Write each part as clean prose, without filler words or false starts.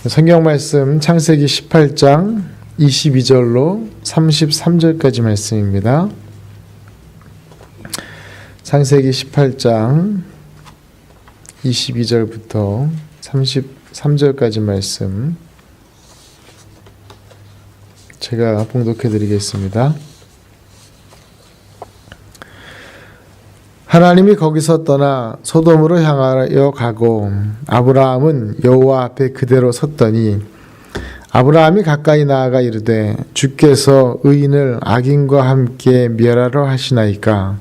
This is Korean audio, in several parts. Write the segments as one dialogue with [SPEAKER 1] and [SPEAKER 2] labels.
[SPEAKER 1] 성경 말씀 창세기 18장 22절로 33절까지 말씀입니다. 창세기 18장 22절부터 33절까지 말씀 제가 봉독해 드리겠습니다. 하나님이 거기서 떠나 소돔으로 향하여 가고 아브라함은 여호와 앞에 그대로 섰더니 아브라함이 가까이 나아가 이르되 주께서 의인을 악인과 함께 멸하러 하시나이까.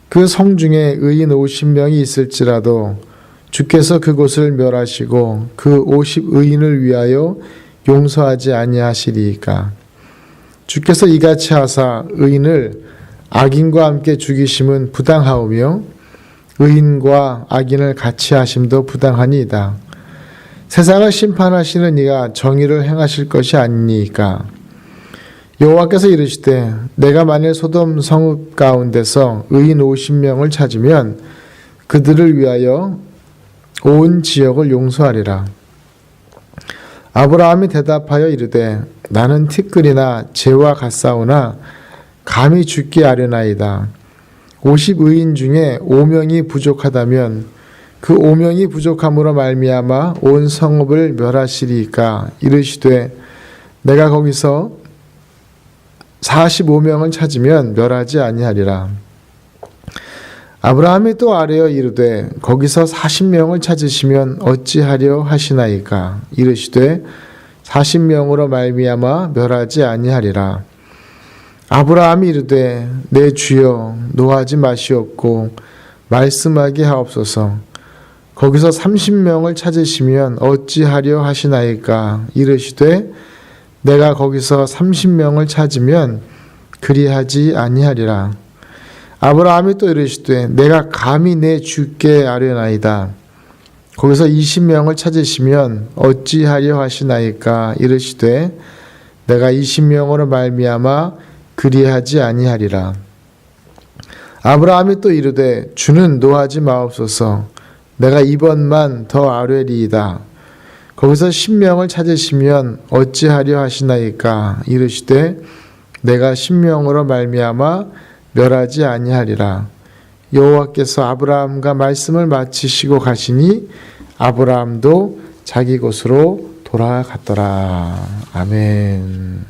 [SPEAKER 1] 그 성 중에 의인 50명이 있을지라도 주께서 그곳을 멸하시고 그 50의인을 위하여 용서하지 아니하시리이까. 주께서 이같이 하사 의인을 악인과 함께 죽이심은 부당하오며 의인과 악인을 같이 하심도 부당하니이다. 세상을 심판하시는 이가 정의를 행하실 것이 아니니까. 여호와께서 이르시되 내가 만일 소돔 성읍 가운데서 의인 50명을 찾으면 그들을 위하여 온 지역을 용서하리라. 아브라함이 대답하여 이르되 나는 티끌이나 재와 같사오나 감히 죽게 아뢰나이다. 50의인 중에 5명이 부족하다면 그 5명이 부족함으로 말미암아 온 성읍을 멸하시리이까. 이르시되 내가 거기서 45명을 찾으면 멸하지 아니하리라. 아브라함이 또 아뢰어 이르되 거기서 40명을 찾으시면 어찌하려 하시나이까. 이르시되 40명으로 말미암아 멸하지 아니하리라. 아브라함이 이르되 내 주여 노하지 마시옵고 말씀하게 하옵소서. 거기서 30명을 찾으시면 어찌하려 하시나이까. 이르시되 내가 거기서 30명을 찾으면 그리하지 아니하리라. 아브라함이 또 이르시되 내가 감히 내 주께 아뢰나이다. 거기서 20명을 찾으시면 어찌하려 하시나이까. 이르시되 내가 20명으로 말미암아 그리하지 아니하리라. 아브라함이 또 이르되 주는 노하지 마옵소서. 내가 이번만 더 아뢰리이다. 거기서 10명을 찾으시면 어찌하려 하시나이까. 이르시되 내가 10명으로 말미암아 멸하지 아니하리라. 여호와께서 아브라함과 말씀을 마치시고 가시니 아브라함도 자기 곳으로 돌아갔더라. 아멘.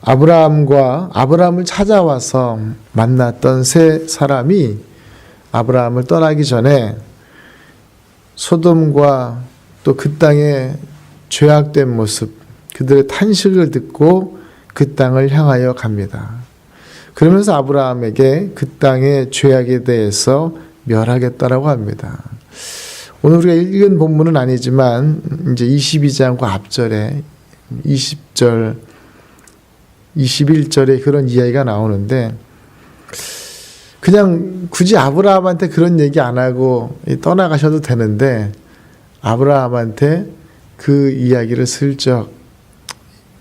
[SPEAKER 1] 아브라함을 찾아와서 만났던 세 사람이 아브라함을 떠나기 전에 소돔과 또 그 땅의 죄악된 모습, 그들의 탄식을 듣고 그 땅을 향하여 갑니다. 그러면서 아브라함에게 그 땅의 죄악에 대해서 멸하겠다라고 합니다. 오늘 우리가 읽은 본문은 아니지만 이제 22장과 앞절에 20절 21절에 그런 이야기가 나오는데 그냥 굳이 아브라함한테 그런 얘기 안 하고 떠나가셔도 되는데 아브라함한테 그 이야기를 슬쩍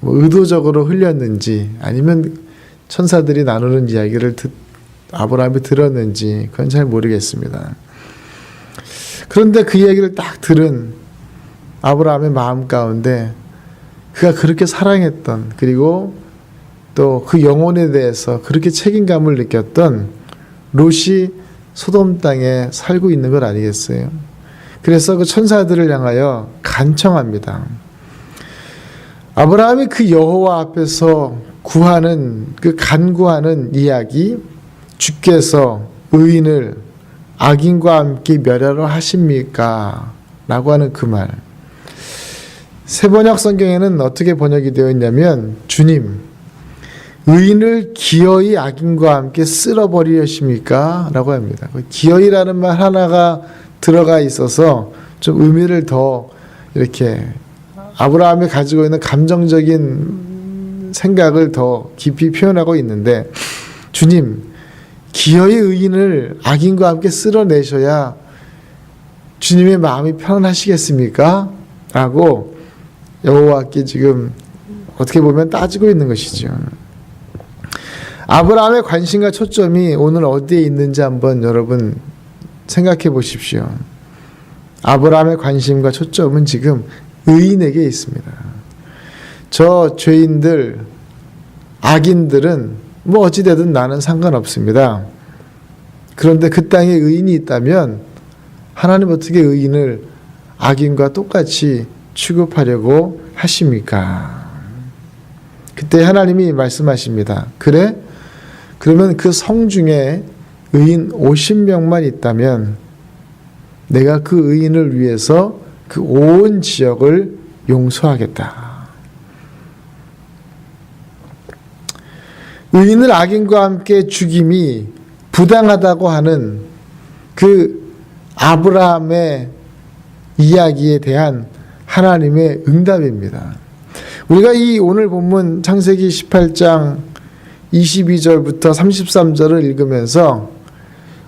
[SPEAKER 1] 의도적으로 흘렸는지 아니면 천사들이 나누는 이야기를 아브라함이 들었는지 그건 잘 모르겠습니다. 그런데 그 이야기를 딱 들은 아브라함의 마음 가운데 그가 그렇게 사랑했던 그리고 또 그 영혼에 대해서 그렇게 책임감을 느꼈던 롯이 소돔 땅에 살고 있는 것 아니겠어요? 그래서 그 천사들을 향하여 간청합니다. 아브라함이 그 여호와 앞에서 구하는 그 간구하는 이야기, 주께서 의인을 악인과 함께 멸하러 하십니까? 라고 하는 그 말. 세번역 성경에는 어떻게 번역이 되어 있냐면 주님 의인을 기어이 악인과 함께 쓸어버리십니까? 라고 합니다. 기어이라는 말 하나가 들어가 있어서 좀 의미를 더 이렇게 아브라함이 가지고 있는 감정적인 생각을 더 깊이 표현하고 있는데 주님 기어이 의인을 악인과 함께 쓸어내셔야 주님의 마음이 편안하시겠습니까? 라고 여호와께 지금 어떻게 보면 따지고 있는 것이죠. 아브라함의 관심과 초점이 오늘 어디에 있는지 한번 여러분 생각해 보십시오. 아브라함의 관심과 초점은 지금 의인에게 있습니다. 저 죄인들, 악인들은 뭐 어찌되든 나는 상관없습니다. 그런데 그 땅에 의인이 있다면 하나님 어떻게 의인을 악인과 똑같이 취급하려고 하십니까? 그때 하나님이 말씀하십니다. 그래? 그러면 그 성 중에 의인 50명만 있다면 내가 그 의인을 위해서 그 온 지역을 용서하겠다. 의인을 악인과 함께 죽임이 부당하다고 하는 그 아브라함의 이야기에 대한 하나님의 응답입니다. 우리가 이 오늘 본문 창세기 18장 22절부터 33절을 읽으면서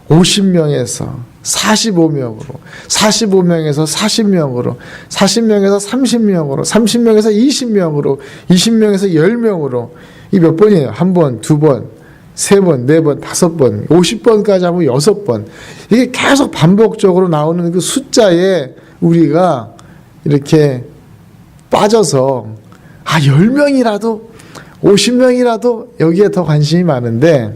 [SPEAKER 1] 50명에서 45명으로, 45명에서 40명으로, 40명에서 30명으로, 30명에서 20명으로, 20명에서 10명으로, 이 몇 번이에요? 한 번, 두 번, 세 번, 네 번, 다섯 번, 50번까지 하면 6번. 이게 계속 반복적으로 나오는 그 숫자에 우리가 이렇게 빠져서 10명이라도 50명이라도 여기에 더 관심이 많은데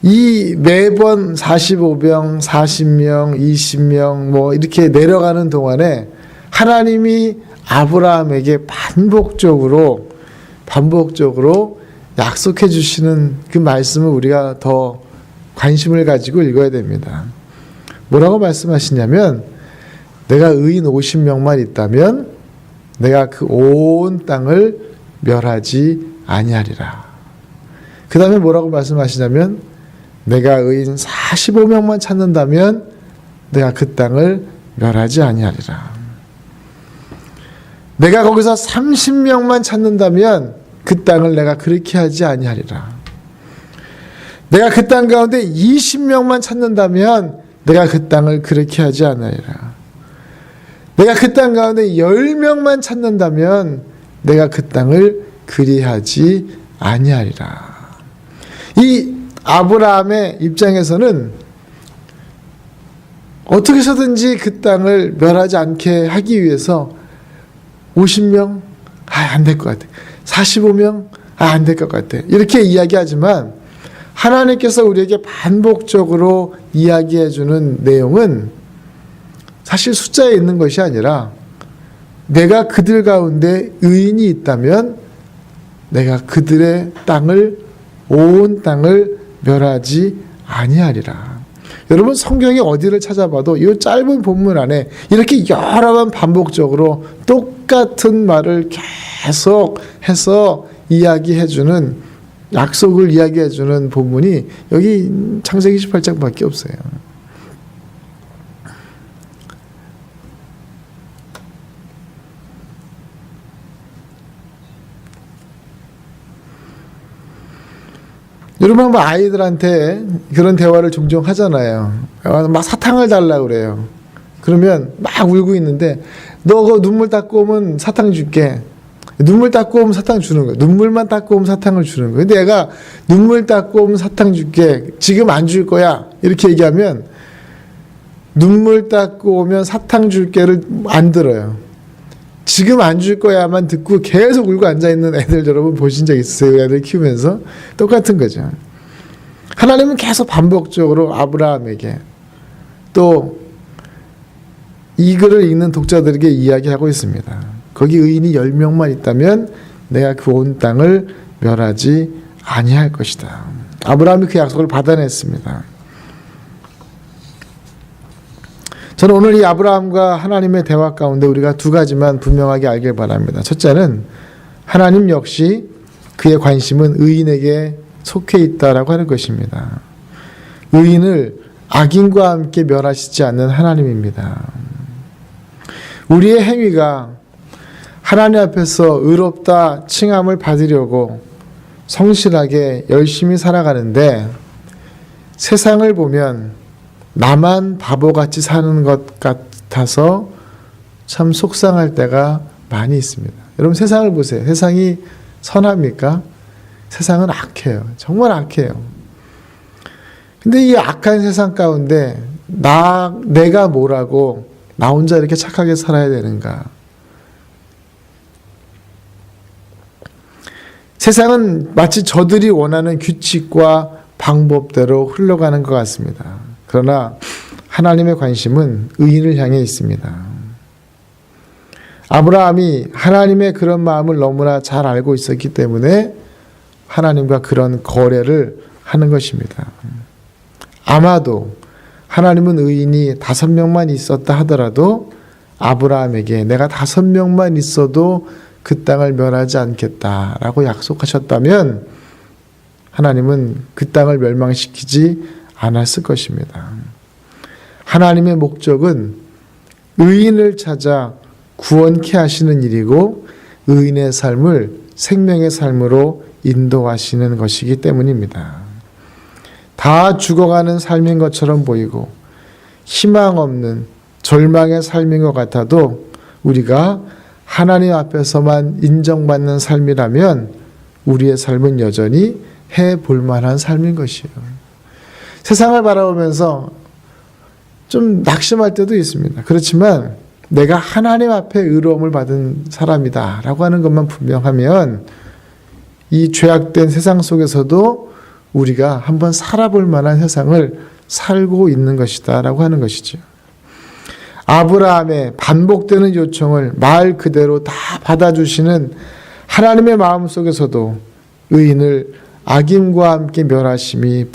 [SPEAKER 1] 이 매번 45명, 40명, 20명 뭐 이렇게 내려가는 동안에 하나님이 아브라함에게 반복적으로 약속해 주시는 그 말씀을 우리가 더 관심을 가지고 읽어야 됩니다. 뭐라고 말씀하시냐면 내가 의인 50명만 있다면 내가 그 온 땅을 멸하지 아니하리라. 그 다음에 뭐라고 말씀하시냐면 내가 의인 45명만 찾는다면 내가 그 땅을 멸하지 아니하리라. 내가 거기서 30명만 찾는다면 그 땅을 내가 그렇게 하지 아니하리라. 내가 그 땅 가운데 20명만 찾는다면 내가 그 땅을 그렇게 하지 않으리라. 내가 그 땅 가운데 10명만 찾는다면 내가 그 땅을 그리하지 아니하리라. 이 아브라함의 입장에서는 어떻게 해서든지 그 땅을 멸하지 않게 하기 위해서 50명? 안 될 것 같아. 45명? 안 될 것 같아. 이렇게 이야기하지만 하나님께서 우리에게 반복적으로 이야기해 주는 내용은 사실 숫자에 있는 것이 아니라 내가 그들 가운데 의인이 있다면 내가 그들의 땅을 온 땅을 멸하지 아니하리라. 여러분 성경에 어디를 찾아봐도 이 짧은 본문 안에 이렇게 여러 번 반복적으로 똑같은 말을 계속 해서 이야기해주는 약속을 이야기해주는 본문이 여기 창세기 18장밖에 없어요. 여러분 한번 아이들한테 그런 대화를 종종 하잖아요. 막 사탕을 달라고 그래요. 그러면 막 울고 있는데 너 그 눈물 닦고 오면 사탕 줄게. 눈물 닦고 오면 사탕 주는 거예요. 눈물만 닦고 오면 사탕을 주는 거예요. 근데 얘가 눈물 닦고 오면 사탕 줄게. 지금 안 줄 거야. 이렇게 얘기하면 눈물 닦고 오면 사탕 줄게를 안 들어요. 지금 안 줄 거야만 듣고 계속 울고 앉아있는 애들 여러분 보신 적 있으세요? 애들 키우면서? 똑같은 거죠. 하나님은 계속 반복적으로 아브라함에게 또 이 글을 읽는 독자들에게 이야기하고 있습니다. 거기 의인이 10명만 있다면 내가 그 온 땅을 멸하지 아니할 것이다. 아브라함이 그 약속을 받아냈습니다. 저는 오늘 이 아브라함과 하나님의 대화 가운데 우리가 두 가지만 분명하게 알길 바랍니다. 첫째는 하나님 역시 그의 관심은 의인에게 속해 있다라고 하는 것입니다. 의인을 악인과 함께 멸하시지 않는 하나님입니다. 우리의 행위가 하나님 앞에서 의롭다 칭함을 받으려고 성실하게 열심히 살아가는데 세상을 보면 나만 바보같이 사는 것 같아서 참 속상할 때가 많이 있습니다. 여러분 세상을 보세요. 세상이 선합니까? 세상은 악해요. 정말 악해요. 근데 이 악한 세상 가운데 내가 뭐라고 나 혼자 이렇게 착하게 살아야 되는가? 세상은 마치 저들이 원하는 규칙과 방법대로 흘러가는 것 같습니다. 그러나 하나님의 관심은 의인을 향해 있습니다. 아브라함이 하나님의 그런 마음을 너무나 잘 알고 있었기 때문에 하나님과 그런 거래를 하는 것입니다. 아마도 하나님은 의인이 5명만 있었다 하더라도 아브라함에게 내가 5명만 있어도 그 땅을 멸하지 않겠다라고 약속하셨다면 하나님은 그 땅을 멸망시키지 않았을 것입니다. 하나님의 목적은 의인을 찾아 구원케 하시는 일이고 의인의 삶을 생명의 삶으로 인도하시는 것이기 때문입니다. 다 죽어가는 삶인 것처럼 보이고 희망 없는 절망의 삶인 것 같아도 우리가 하나님 앞에서만 인정받는 삶이라면 우리의 삶은 여전히 해볼 만한 삶인 것이에요. 세상을 바라보면서 좀 낙심할 때도 있습니다. 그렇지만 내가 하나님 앞에 의로움을 받은 사람이다 라고 하는 것만 분명하면 이 죄악된 세상 속에서도 우리가 한번 살아볼 만한 세상을 살고 있는 것이다 라고 하는 것이죠. 아브라함의 반복되는 요청을 말 그대로 다 받아주시는 하나님의 마음 속에서도 의인을 악인과 함께 멸하심이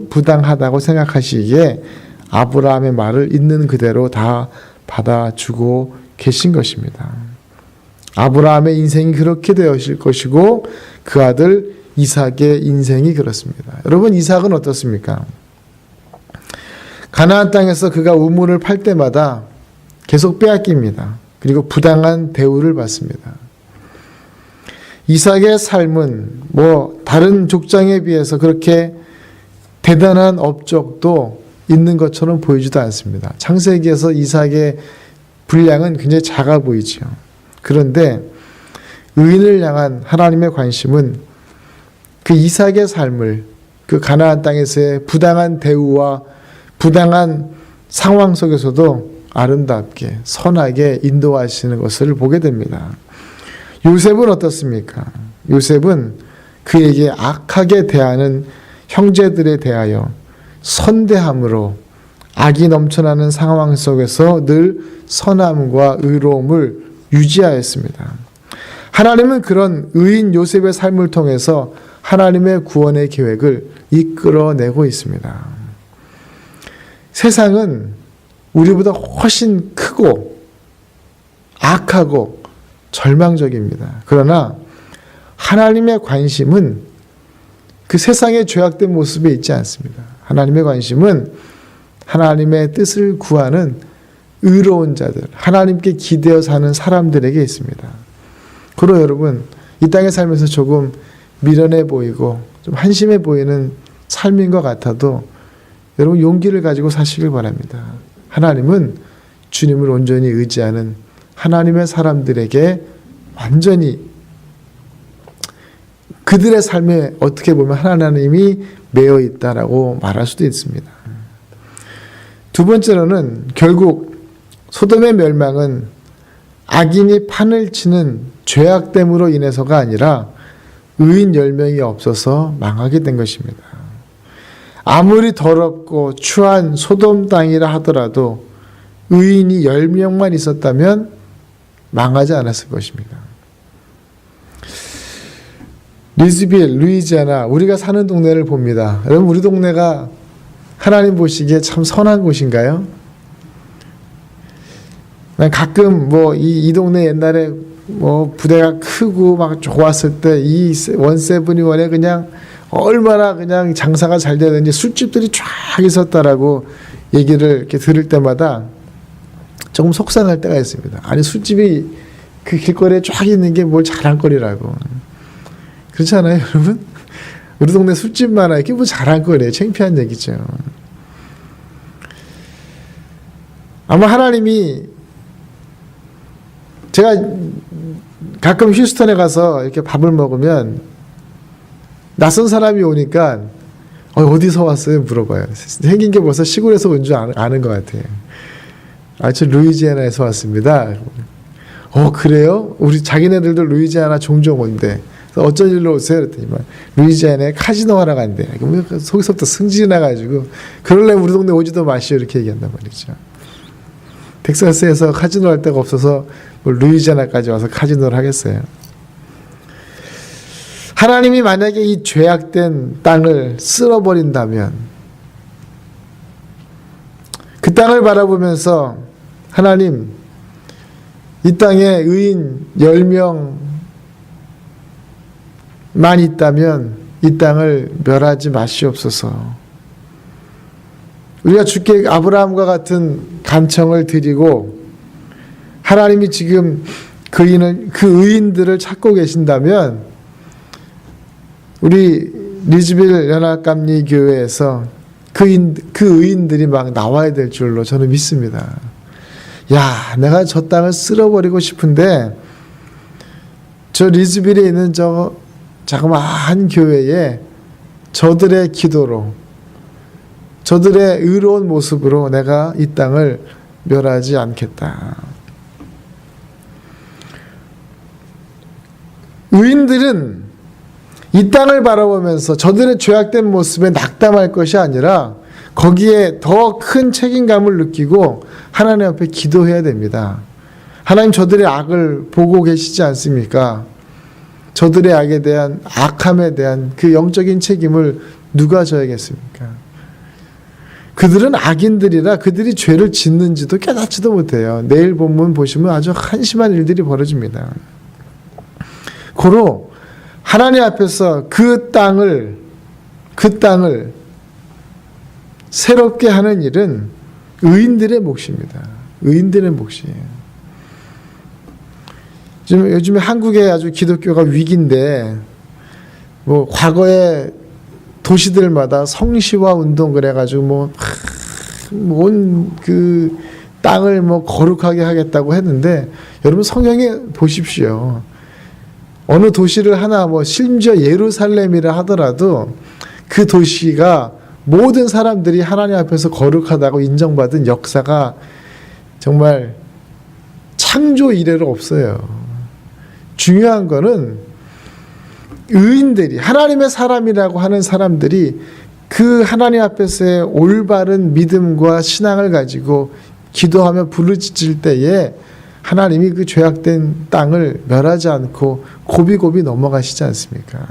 [SPEAKER 1] 부당하다고 생각하시기에 아브라함의 말을 있는 그대로 다 받아주고 계신 것입니다. 아브라함의 인생이 그렇게 되었을 것이고 그 아들 이삭의 인생이 그렇습니다. 여러분, 이삭은 어떻습니까? 가나안 땅에서 그가 우물을 팔 때마다 계속 빼앗깁니다. 그리고 부당한 대우를 받습니다. 이삭의 삶은 다른 족장에 비해서 그렇게 대단한 업적도 있는 것처럼 보이지도 않습니다. 창세기에서 이삭의 분량은 굉장히 작아 보이죠. 그런데 의인을 향한 하나님의 관심은 그 이삭의 삶을 그 가나안 땅에서의 부당한 대우와 부당한 상황 속에서도 아름답게 선하게 인도하시는 것을 보게 됩니다. 요셉은 어떻습니까? 요셉은 그에게 악하게 대하는 형제들에 대하여 선대함으로 악이 넘쳐나는 상황 속에서 늘 선함과 의로움을 유지하였습니다. 하나님은 그런 의인 요셉의 삶을 통해서 하나님의 구원의 계획을 이끌어내고 있습니다. 세상은 우리보다 훨씬 크고 악하고 절망적입니다. 그러나 하나님의 관심은 그 세상의 죄악된 모습에 있지 않습니다. 하나님의 관심은 하나님의 뜻을 구하는 의로운 자들, 하나님께 기대어 사는 사람들에게 있습니다. 그러나 여러분, 이 땅에 살면서 조금 미련해 보이고 좀 한심해 보이는 삶인 것 같아도 여러분 용기를 가지고 사시길 바랍니다. 하나님은 주님을 온전히 의지하는 하나님의 사람들에게 완전히 그들의 삶에 어떻게 보면 하나님이 매여 있다라고 말할 수도 있습니다. 두 번째로는 결국 소돔의 멸망은 악인이 판을 치는 죄악됨으로 인해서가 아니라 의인 10명이 없어서 망하게 된 것입니다. 아무리 더럽고 추한 소돔 땅이라 하더라도 의인이 10명만 있었다면 망하지 않았을 것입니다. 리즈빌, 루이지아나, 우리가 사는 동네를 봅니다. 여러분, 우리 동네가 하나님 보시기에 참 선한 곳인가요? 가끔 이 동네 옛날에 부대가 크고 막 좋았을 때 이 171에 그냥 얼마나 그냥 장사가 잘 되는지 술집들이 쫙 있었다라고 얘기를 이렇게 들을 때마다 조금 속상할 때가 있습니다. 아니, 술집이 그 길거리에 쫙 있는 게 뭘 잘할 거리라고. 그렇지 않아요, 여러분? 우리 동네 술집 많아요. 이게 뭐 잘할 거래요. 창피한 얘기죠. 아마 하나님이, 제가 가끔 휴스턴에 가서 이렇게 밥을 먹으면 낯선 사람이 오니까 어디서 왔어요? 물어봐요. 생긴 게 벌써 시골에서 온 줄 아는 것 같아요. 저 루이지애나에서 왔습니다. 그래요? 우리 자기네들도 루이지애나 종종 온대. 그래서 어쩐 일로 오세요? 그랬더니 루이지애나에 카지노 하러 간대. 거기서부터 승질이 나가지고 그럴래 우리 동네 오지도 마시오 이렇게 얘기한단 말이죠. 텍사스에서 카지노 할 데가 없어서 루이지애나까지 와서 카지노를 하겠어요. 하나님이 만약에 이 죄악된 땅을 쓸어버린다면 그 땅을 바라보면서 하나님 이 땅에 의인 10명만 있다면 이 땅을 멸하지 마시옵소서. 우리가 주께 아브라함과 같은 간청을 드리고 하나님이 지금 그 의인들을 찾고 계신다면 우리 리즈빌 연합감리 교회에서 그 의인들이 막 나와야 될 줄로 저는 믿습니다. 내가 저 땅을 쓸어버리고 싶은데 저 리즈빌에 있는 저 자그마한 교회에 저들의 기도로 저들의 의로운 모습으로 내가 이 땅을 멸하지 않겠다. 의인들은 이 땅을 바라보면서 저들의 죄악된 모습에 낙담할 것이 아니라 거기에 더 큰 책임감을 느끼고 하나님 앞에 기도해야 됩니다. 하나님 저들의 악을 보고 계시지 않습니까? 저들의 악에 대한 악함에 대한 그 영적인 책임을 누가 져야겠습니까? 그들은 악인들이라 그들이 죄를 짓는지도 깨닫지도 못해요. 내일 본문 보시면 아주 한심한 일들이 벌어집니다. 고로 하나님 앞에서 그 땅을 새롭게 하는 일은 의인들의 몫입니다. 의인들의 몫이에요. 요즘에 한국의 아주 기독교가 위기인데 과거에 도시들마다 성시화 운동 그래가지고 온 그 땅을 거룩하게 하겠다고 했는데 여러분 성경에 보십시오. 어느 도시를 하나 심지어 예루살렘이라 하더라도 그 도시가 모든 사람들이 하나님 앞에서 거룩하다고 인정받은 역사가 정말 창조 이래로 없어요. 중요한 거는 의인들이 하나님의 사람이라고 하는 사람들이 그 하나님 앞에서의 올바른 믿음과 신앙을 가지고 기도하며 부르짖을 때에 하나님이 그 죄악된 땅을 멸하지 않고 고비고비 넘어가시지 않습니까?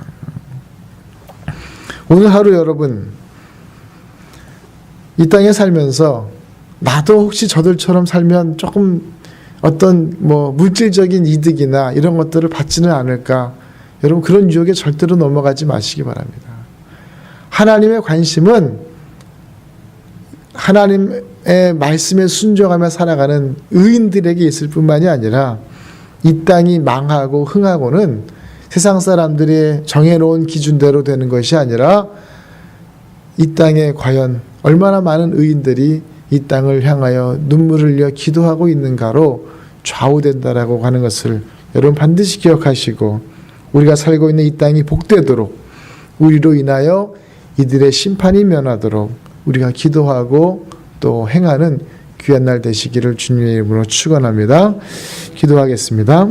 [SPEAKER 1] 오늘 하루 여러분 이 땅에 살면서 나도 혹시 저들처럼 살면 조금 어떤 물질적인 이득이나 이런 것들을 받지는 않을까? 여러분 그런 유혹에 절대로 넘어가지 마시기 바랍니다. 하나님의 관심은 하나님의 말씀에 순종하며 살아가는 의인들에게 있을 뿐만이 아니라 이 땅이 망하고 흥하고는 세상 사람들이 정해놓은 기준대로 되는 것이 아니라 이 땅에 과연 얼마나 많은 의인들이 이 땅을 향하여 눈물을 흘려 기도하고 있는가로 좌우된다라고 하는 것을 여러분 반드시 기억하시고 우리가 살고 있는 이 땅이 복되도록 우리로 인하여 이들의 심판이 면하도록 우리가 기도하고 또 행하는 귀한 날 되시기를 주님의 이름으로 축원합니다. 기도하겠습니다.